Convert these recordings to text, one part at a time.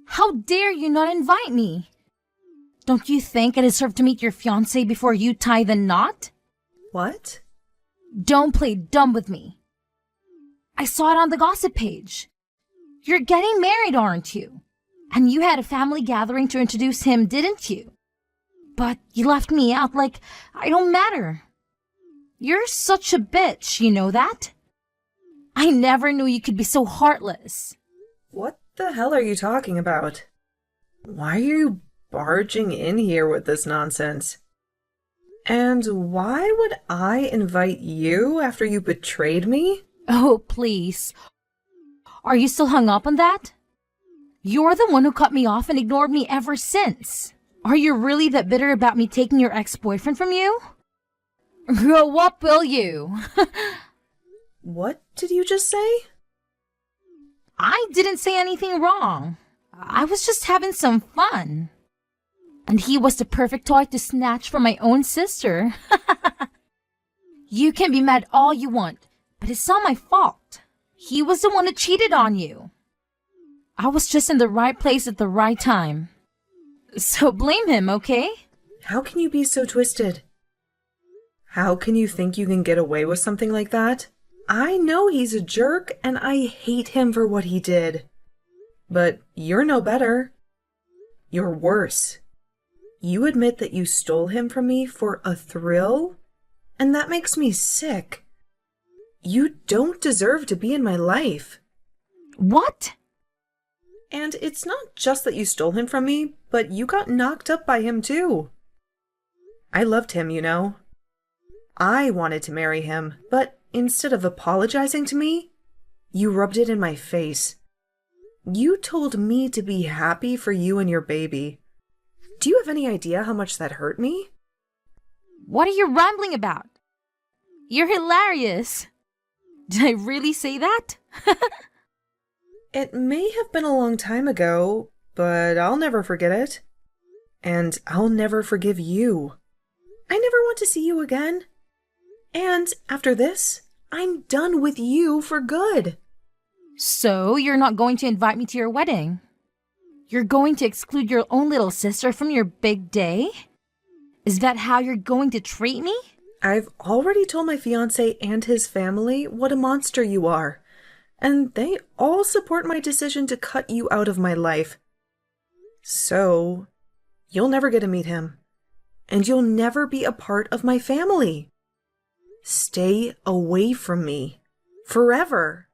How dare you not invite me? Don't you think I deserve to meet your fiancé before you tie the knot? What? Don't play dumb with me. I saw it on the gossip page. You're getting married, aren't you? And you had a family gathering to introduce him, didn't you? But you left me out like I don't matter. You're such a bitch, you know that? I never knew you could be so heartless. What the hell are you talking about? Why are you barging in here with this nonsense? And why would I invite you after you betrayed me? Oh, please. Are you still hung up on that? You're the one who cut me off and ignored me ever since. Are you really that bitter about me taking your ex-boyfriend from you? Grow up, will you? What did you just say? I didn't say anything wrong. I was just having some fun. And he was the perfect toy to snatch from my own sister. You can be mad all you want, but it's not my fault. He was the one who cheated on you. I was just in the right place at the right time. So blame him, okay? How can you be so twisted? How can you think you can get away with something like that? I know he's a jerk, and I hate him for what he did. But you're no better. You're worse. You admit that you stole him from me for a thrill? And that makes me sick. You don't deserve to be in my life. What? And it's not just that you stole him from me, but you got knocked up by him too. I loved him, you know. I wanted to marry him, but instead of apologizing to me, you rubbed it in my face. You told me to be happy for you and your baby. Do you have any idea how much that hurt me? What are you rambling about? You're hilarious. Did I really say that? It may have been a long time ago, but I'll never forget it. And I'll never forgive you. I never want to see you again. And after this, I'm done with you for good. So you're not going to invite me to your wedding? You're going to exclude your own little sister from your big day? Is that how you're going to treat me? I've already told my fiancé and his family what a monster you are, and they all support my decision to cut you out of my life. So, you'll never get to meet him, and you'll never be a part of my family. Stay away from me. Forever.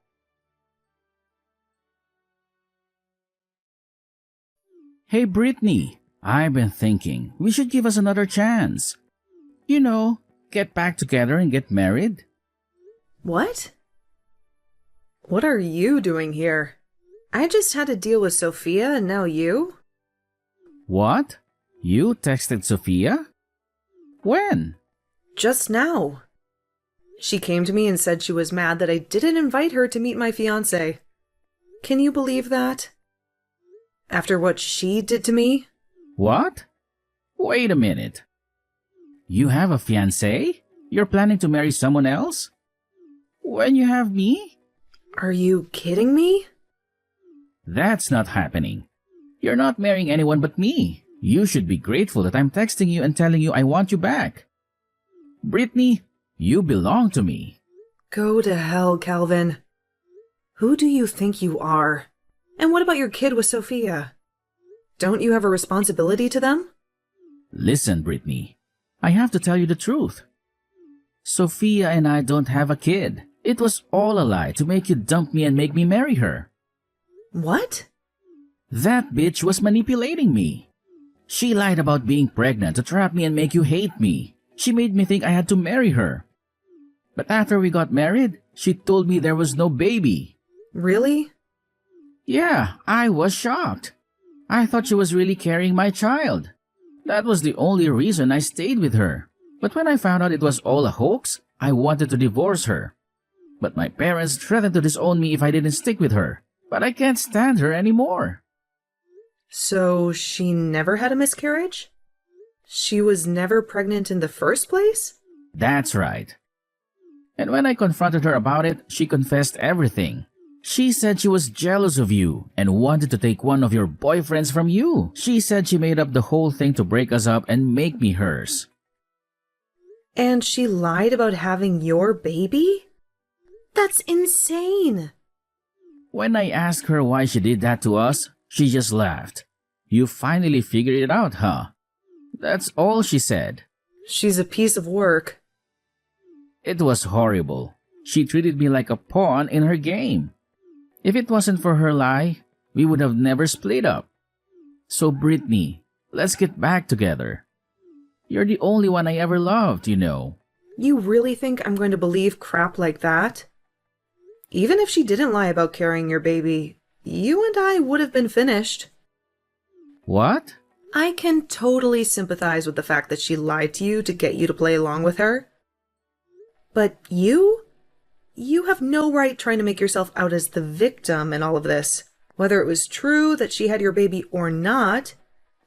Hey, Brittany, I've been thinking we should give us another chance. You know, get back together and get married. What? What are you doing here? I just had to deal with Sophia and now you? What? You texted Sophia? When? Just now. She came to me and said she was mad that I didn't invite her to meet my fiancé. Can you believe that? After what she did to me? What? Wait a minute. You have a fiancé? You're planning to marry someone else? When you have me? Are you kidding me? That's not happening. You're not marrying anyone but me. You should be grateful that I'm texting you and telling you I want you back. Brittany, you belong to me. Go to hell, Calvin. Who do you think you are? And what about your kid with Sophia? Don't you have a responsibility to them? Listen, Brittany, I have to tell you the truth. Sophia and I don't have a kid. It was all a lie to make you dump me and make me marry her. What? That bitch was manipulating me. She lied about being pregnant to trap me and make you hate me. She made me think I had to marry her. But after we got married, she told me there was no baby. Really? Yeah, I was shocked. I thought she was really carrying my child. That was the only reason I stayed with her. But when I found out it was all a hoax, I wanted to divorce her. But my parents threatened to disown me if I didn't stick with her. But I can't stand her anymore. So she never had a miscarriage? She was never pregnant in the first place? That's right. And when I confronted her about it, she confessed everything. She said she was jealous of you and wanted to take one of your boyfriends from you. She said she made up the whole thing to break us up and make me hers. And she lied about having your baby? That's insane. When I asked her why she did that to us, she just laughed. You finally figured it out, huh? That's all she said. She's a piece of work. It was horrible. She treated me like a pawn in her game. If it wasn't for her lie, we would have never split up. So Brittany, let's get back together. You're the only one I ever loved, you know. You really think I'm going to believe crap like that? Even if she didn't lie about carrying your baby, you and I would have been finished. What? I can totally sympathize with the fact that she lied to you to get you to play along with her. But you have no right trying to make yourself out as the victim in all of this. Whether it was true that she had your baby or not,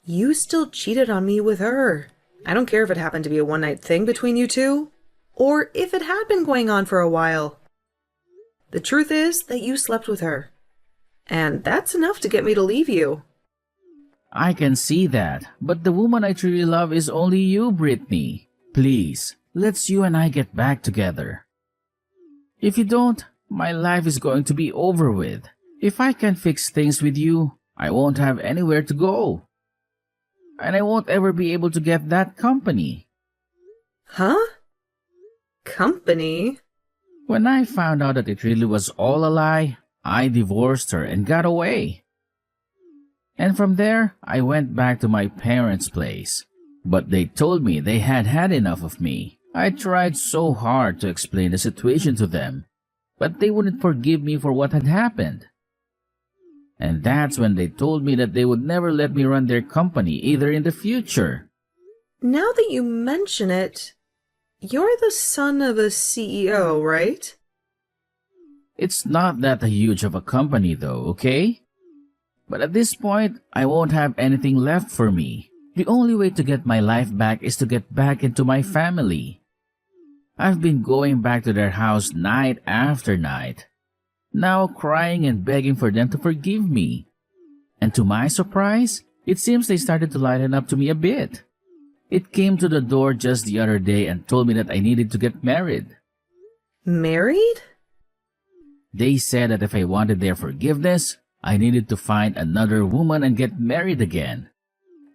you still cheated on me with her. I don't care if it happened to be a one-night thing between you two, or if it had been going on for a while. The truth is that you slept with her, and that's enough to get me to leave you. I can see that, but the woman I truly love is only you, Brittany. Please, let's you and I get back together. If you don't, my life is going to be over with. If I can't fix things with you, I won't have anywhere to go. And I won't ever be able to get that company. Huh? Company? When I found out that it really was all a lie, I divorced her and got away. And from there, I went back to my parents' place. But they told me they had had enough of me. I tried so hard to explain the situation to them, but they wouldn't forgive me for what had happened. And that's when they told me that they would never let me run their company either in the future. Now that you mention it, you're the son of a CEO, right? It's not that huge of a company though, okay? But at this point, I won't have anything left for me. The only way to get my life back is to get back into my family. I've been going back to their house night after night, now crying and begging for them to forgive me. And to my surprise, it seems they started to lighten up to me a bit. It came to the door just the other day and told me that I needed to get married. Married? They said that if I wanted their forgiveness, I needed to find another woman and get married again.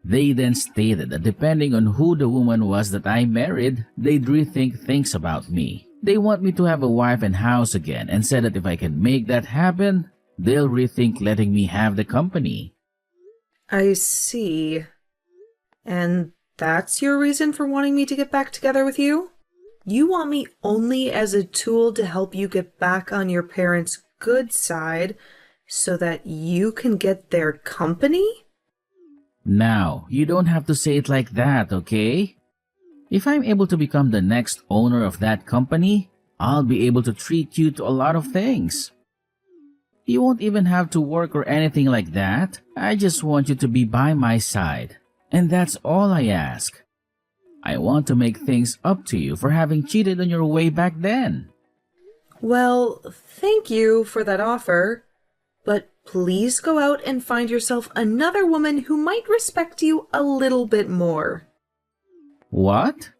They then stated that depending on who the woman was that I married, they'd rethink things about me. They want me to have a wife and house again and said that if I can make that happen, they'll rethink letting me have the company. I see. And that's your reason for wanting me to get back together with you? You want me only as a tool to help you get back on your parents' good side so that you can get their company? Now, you don't have to say it like that, okay? If I'm able to become the next owner of that company, I'll be able to treat you to a lot of things. You won't even have to work or anything like that. I just want you to be by my side. And that's all I ask. I want to make things up to you for having cheated on your way back then. Well, thank you for that offer, but please go out and find yourself another woman who might respect you a little bit more. What?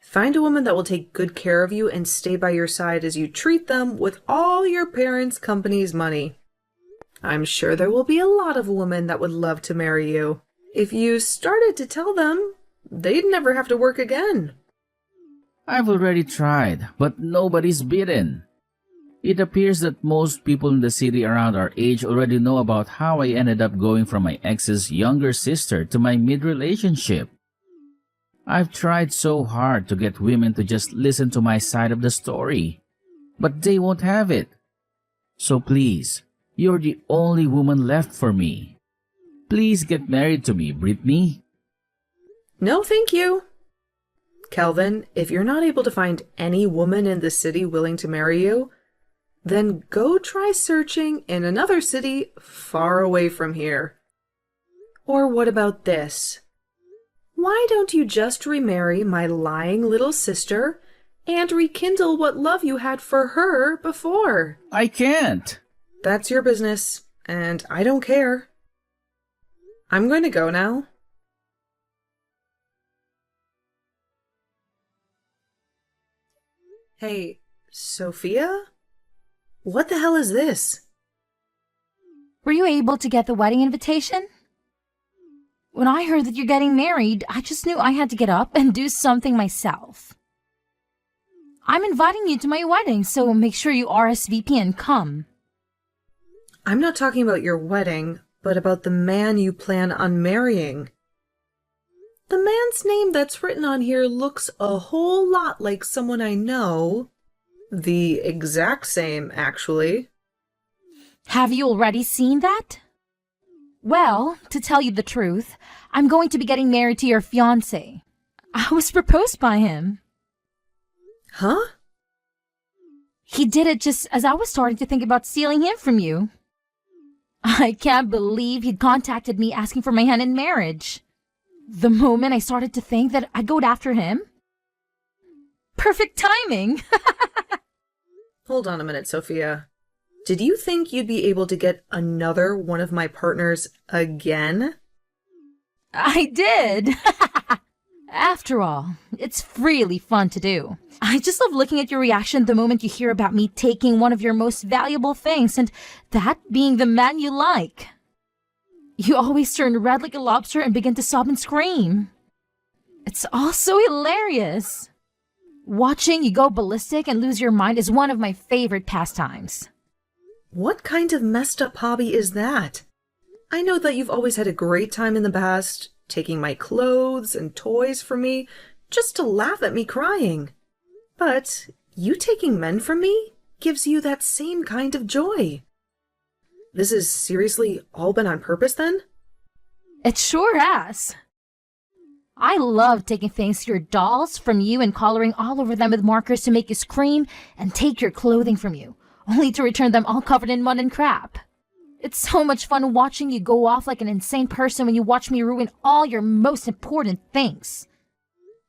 Find a woman that will take good care of you and stay by your side as you treat them with all your parents' company's money. I'm sure there will be a lot of women that would love to marry you. If you started to tell them, they'd never have to work again. I've already tried, but nobody's bitten. It appears that most people in the city around our age already know about how I ended up going from my ex's younger sister to my mid-relationship. I've tried so hard to get women to just listen to my side of the story, but they won't have it. So please, you're the only woman left for me. Please get married to me, Brittany. No, thank you. Kelvin, if you're not able to find any woman in the city willing to marry you, then go try searching in another city far away from here. Or what about this? Why don't you just remarry my lying little sister and rekindle what love you had for her before? I can't. That's your business, and I don't care. I'm going to go now. Hey, Sophia? What the hell is this? Were you able to get the wedding invitation? When I heard that you're getting married, I just knew I had to get up and do something myself. I'm inviting you to my wedding, so make sure you RSVP and come. I'm not talking about your wedding, but about the man you plan on marrying. The man's name that's written on here looks a whole lot like someone I know. The exact same, actually. Have you already seen that? Well, to tell you the truth, I'm going to be getting married to your fiancé. I was proposed by him. Huh? He did it just as I was starting to think about stealing him from you. I can't believe he'd contacted me asking for my hand in marriage. The moment I started to think that I'd go after him. Perfect timing! Hold on a minute, Sophia. Did you think you'd be able to get another one of my partners again? I did! After all, it's really fun to do. I just love looking at your reaction the moment you hear about me taking one of your most valuable things, and that being the man you like. You always turn red like a lobster and begin to sob and scream. It's all so hilarious. Watching you go ballistic and lose your mind is one of my favorite pastimes. What kind of messed up hobby is that? I know that you've always had a great time in the past, taking my clothes and toys from me just to laugh at me crying. But you taking men from me gives you that same kind of joy. This has seriously all been on purpose then? It sure has. I love taking things to your dolls from you and coloring all over them with markers to make you scream and take your clothing from you, only to return them all covered in mud and crap. It's so much fun watching you go off like an insane person when you watch me ruin all your most important things.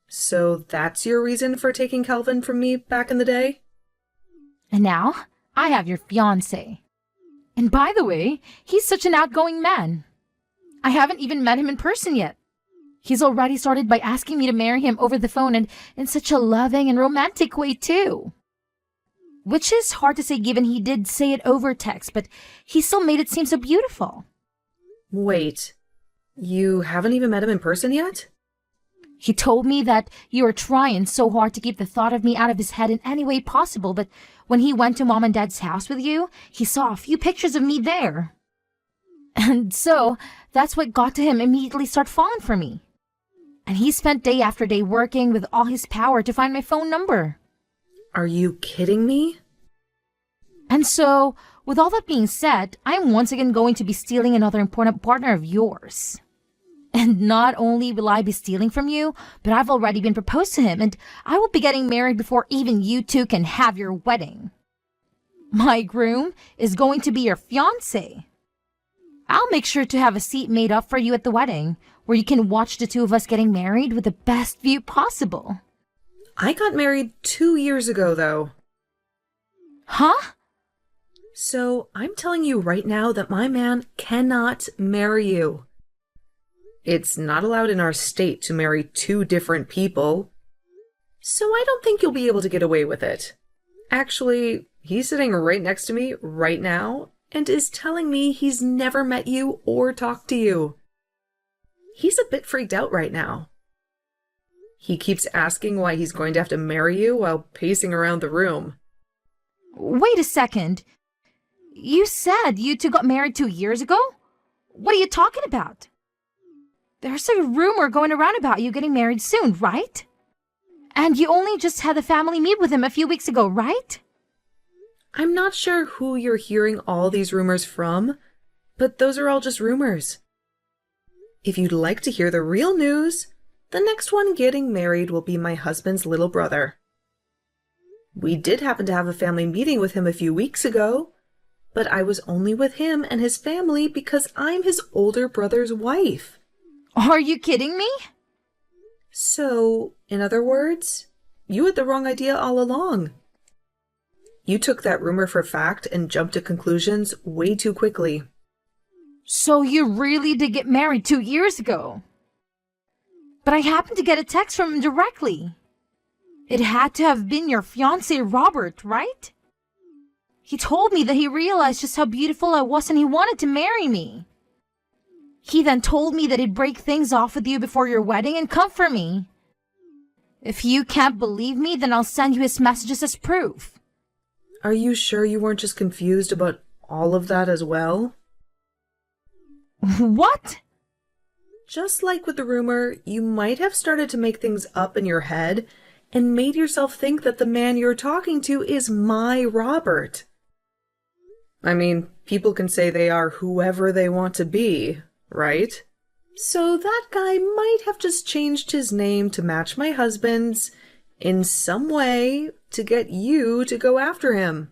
So that's your reason for taking Calvin from me back in the day? And now, I have your fiancé. And by the way, he's such an outgoing man. I haven't even met him in person yet. He's already started by asking me to marry him over the phone, and in such a loving and romantic way too. Which is hard to say given he did say it over text, but he still made it seem so beautiful. Wait, you haven't even met him in person yet? He told me that you were trying so hard to keep the thought of me out of his head in any way possible, but when he went to Mom and Dad's house with you, he saw a few pictures of me there. And so, that's what got to him immediately start falling for me. And he spent day after day working with all his power to find my phone number. Are you kidding me? And so, with all that being said, I'm once again going to be stealing another important partner of yours. And not only will I be stealing from you, but I've already been proposed to him, and I will be getting married before even you two can have your wedding. My groom is going to be your fiancé. I'll make sure to have a seat made up for you at the wedding, where you can watch the two of us getting married with the best view possible. I got married 2 years ago, though. Huh? So I'm telling you right now that my man cannot marry you. It's not allowed in our state to marry 2 different people. So I don't think you'll be able to get away with it. Actually, he's sitting right next to me right now and is telling me he's never met you or talked to you. He's a bit freaked out right now. He keeps asking why he's going to have to marry you while pacing around the room. Wait a second. You said you two got married 2 years ago? What are you talking about? There's a rumor going around about you getting married soon, right? And you only just had the family meet with him a few weeks ago, right? I'm not sure who you're hearing all these rumors from, but those are all just rumors. If you'd like to hear the real news, the next one getting married will be my husband's little brother. We did happen to have a family meeting with him a few weeks ago, but I was only with him and his family because I'm his older brother's wife. Are you kidding me? So, in other words, you had the wrong idea all along. You took that rumor for fact and jumped to conclusions way too quickly. So you really did get married 2 years ago. But I happened to get a text from him directly. It had to have been your fiancé Robert, right? He told me that he realized just how beautiful I was and he wanted to marry me. He then told me that he'd break things off with you before your wedding and come for me. If you can't believe me, then I'll send you his messages as proof. Are you sure you weren't just confused about all of that as well? What? Just like with the rumor, you might have started to make things up in your head and made yourself think that the man you're talking to is my Robert. I mean, people can say they are whoever they want to be, right? So that guy might have just changed his name to match my husband's in some way to get you to go after him.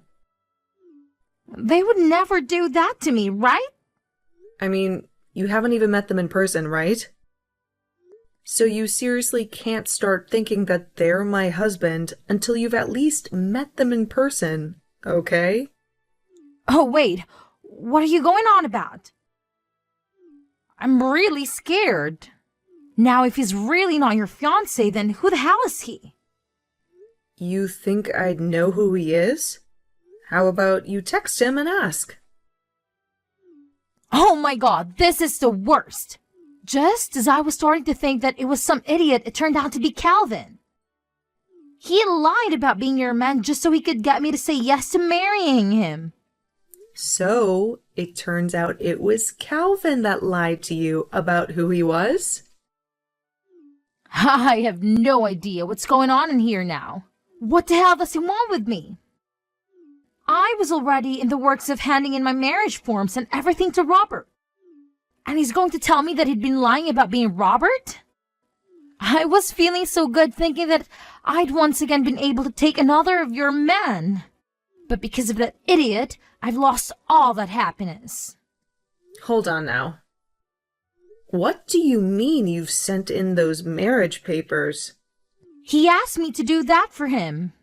They would never do that to me, right? I mean, you haven't even met them in person, right? So you seriously can't start thinking that they're my husband until you've at least met them in person, okay? Oh, wait. What are you going on about? I'm really scared. Now, if he's really not your fiancé, then who the hell is he? You think I'd know who he is? How about you text him and ask? Oh my god, this is the worst. Just as I was starting to think that it was some idiot, it turned out to be Calvin. He lied about being your man just so he could get me to say yes to marrying him. So, it turns out it was Calvin that lied to you about who he was? I have no idea what's going on in here now. What the hell does he want with me? I was already in the works of handing in my marriage forms and everything to Robert. And he's going to tell me that he'd been lying about being Robert? I was feeling so good thinking that I'd once again been able to take another of your men. But because of that idiot, I've lost all that happiness. Hold on now. What do you mean you've sent in those marriage papers? He asked me to do that for him.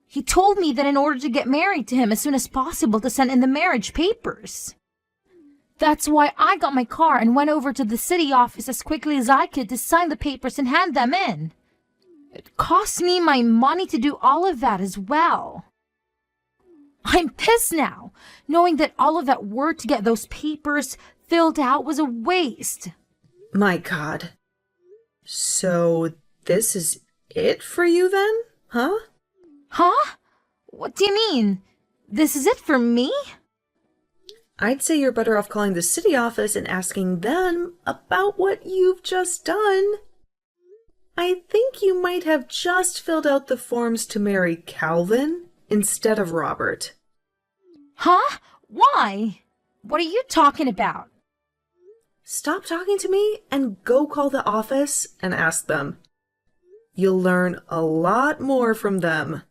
He told me that in order to get married to him as soon as possible to send in the marriage papers. That's why I got my car and went over to the city office as quickly as I could to sign the papers and hand them in. It cost me my money to do all of that as well. I'm pissed now, knowing that all of that work to get those papers filled out was a waste. My God. So, this is it for you then? Huh? Huh? What do you mean? This is it for me? I'd say you're better off calling the city office and asking them about what you've just done. I think you might have just filled out the forms to marry Calvin instead of Robert. Huh? Why? What are you talking about? Stop talking to me and go call the office and ask them. You'll learn a lot more from them.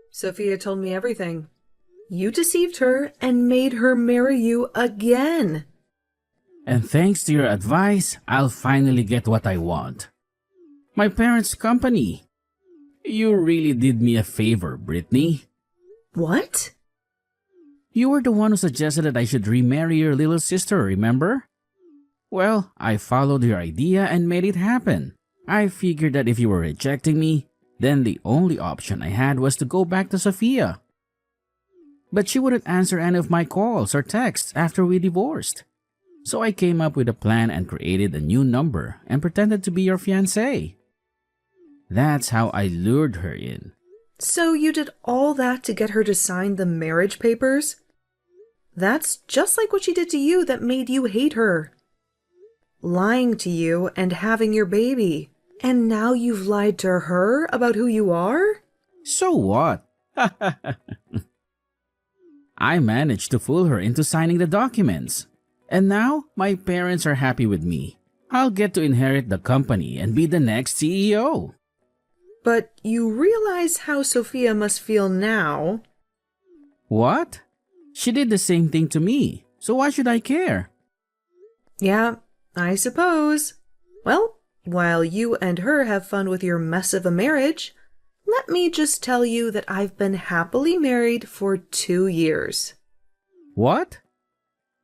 Sophia told me everything. You deceived her and made her marry you again. And thanks to your advice, I'll finally get what I want. My parents' company. You really did me a favor, Brittany. What? You were the one who suggested that I should remarry your little sister, remember? Well, I followed your idea and made it happen. I figured that if you were rejecting me, then the only option I had was to go back to Sophia. But she wouldn't answer any of my calls or texts after we divorced. So I came up with a plan and created a new number and pretended to be your fiancé. That's how I lured her in. So you did all that to get her to sign the marriage papers? That's just like what she did to you that made you hate her. Lying to you and having your baby. And now you've lied to her about who you are? So what? I managed to fool her into signing the documents. And now my parents are happy with me. I'll get to inherit the company and be the next CEO. But you realize how Sophia must feel now. What? She did the same thing to me, so why should I care? Yeah, I suppose. Well, While you and her have fun with your mess of a marriage, let me just tell you that I've been happily married for 2 years. What?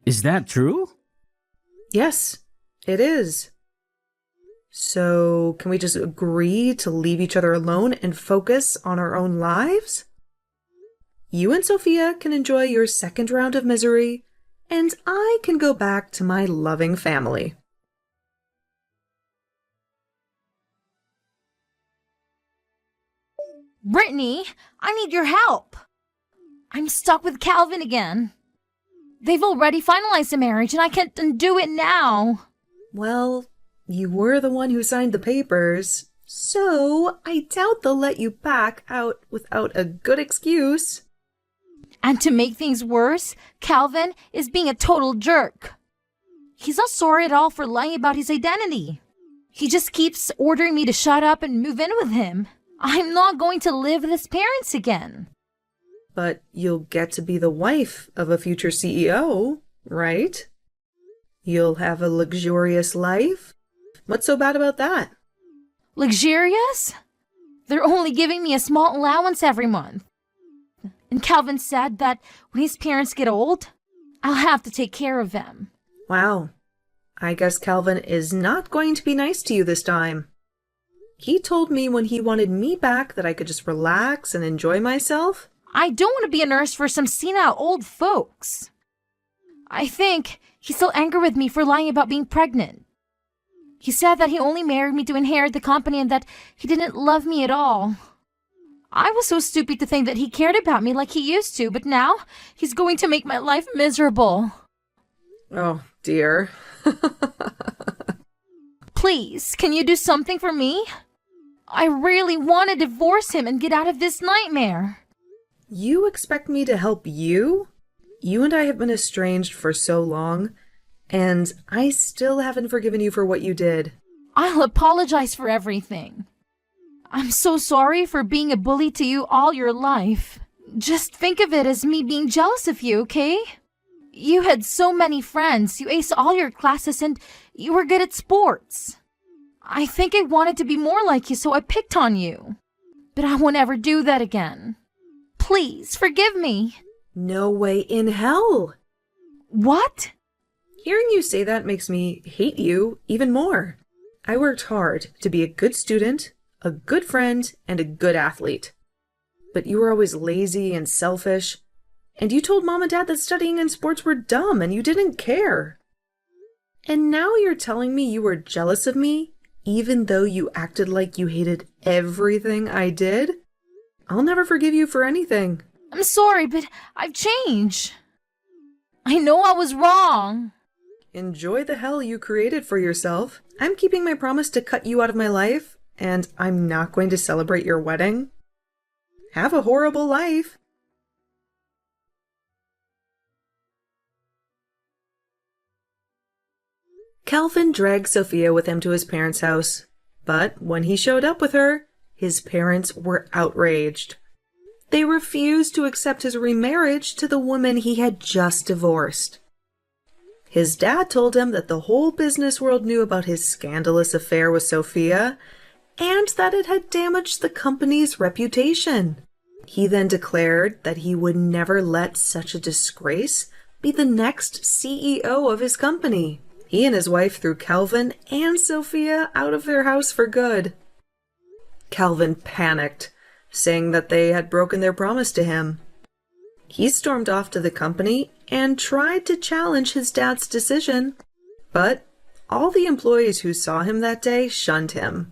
Is that true? Yes, it is. So, can we just agree to leave each other alone and focus on our own lives? You and Sophia can enjoy your second round of misery, and I can go back to my loving family. Brittany, I need your help. I'm stuck with Calvin again. They've already finalized the marriage and I can't undo it now. Well, you were the one who signed the papers, so I doubt they'll let you back out without a good excuse. And to make things worse, Calvin is being a total jerk. He's not sorry at all for lying about his identity. He just keeps ordering me to shut up and move in with him. I'm not going to live with his parents again. But you'll get to be the wife of a future CEO, right? You'll have a luxurious life. What's so bad about that? Luxurious? They're only giving me a small allowance every month. And Calvin said that when his parents get old, I'll have to take care of them. Wow. I guess Calvin is not going to be nice to you this time. He told me when he wanted me back that I could just relax and enjoy myself. I don't want to be a nurse for some senile old folks. I think he's still angry with me for lying about being pregnant. He said that he only married me to inherit the company and that he didn't love me at all. I was so stupid to think that he cared about me like he used to, but now he's going to make my life miserable. Oh, dear. Please, can you do something for me? I really want to divorce him and get out of this nightmare. You expect me to help you? You and I have been estranged for so long, and I still haven't forgiven you for what you did. I'll apologize for everything. I'm so sorry for being a bully to you all your life. Just think of it as me being jealous of you, okay? You had so many friends, you aced all your classes, and you were good at sports. I think I wanted to be more like you, so I picked on you. But I won't ever do that again. Please, forgive me. No way in hell. What? Hearing you say that makes me hate you even more. I worked hard to be a good student, a good friend, and a good athlete. But you were always lazy and selfish, and you told Mom and Dad that studying and sports were dumb and you didn't care. And now you're telling me you were jealous of me, even though you acted like you hated everything I did? I'll never forgive you for anything. I'm sorry, but I've changed. I know I was wrong. Enjoy the hell you created for yourself. I'm keeping my promise to cut you out of my life, and I'm not going to celebrate your wedding. Have a horrible life. Calvin dragged Sophia with him to his parents' house, but when he showed up with her, his parents were outraged. They refused to accept his remarriage to the woman he had just divorced. His dad told him that the whole business world knew about his scandalous affair with Sophia, and that it had damaged the company's reputation. He then declared that he would never let such a disgrace be the next CEO of his company. He and his wife threw Calvin and Sophia out of their house for good. Calvin panicked, saying that they had broken their promise to him. He stormed off to the company and tried to challenge his dad's decision, but all the employees who saw him that day shunned him.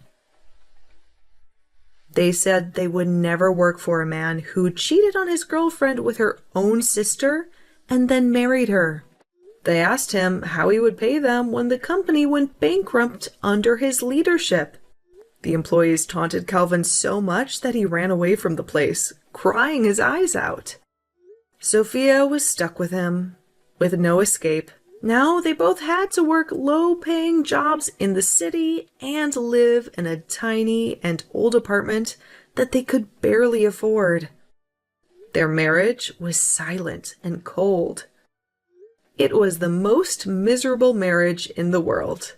They said they would never work for a man who cheated on his girlfriend with her own sister and then married her. They asked him how he would pay them when the company went bankrupt under his leadership. The employees taunted Calvin so much that he ran away from the place, crying his eyes out. Sophia was stuck with him, with no escape. Now they both had to work low-paying jobs in the city and live in a tiny and old apartment that they could barely afford. Their marriage was silent and cold. It was the most miserable marriage in the world.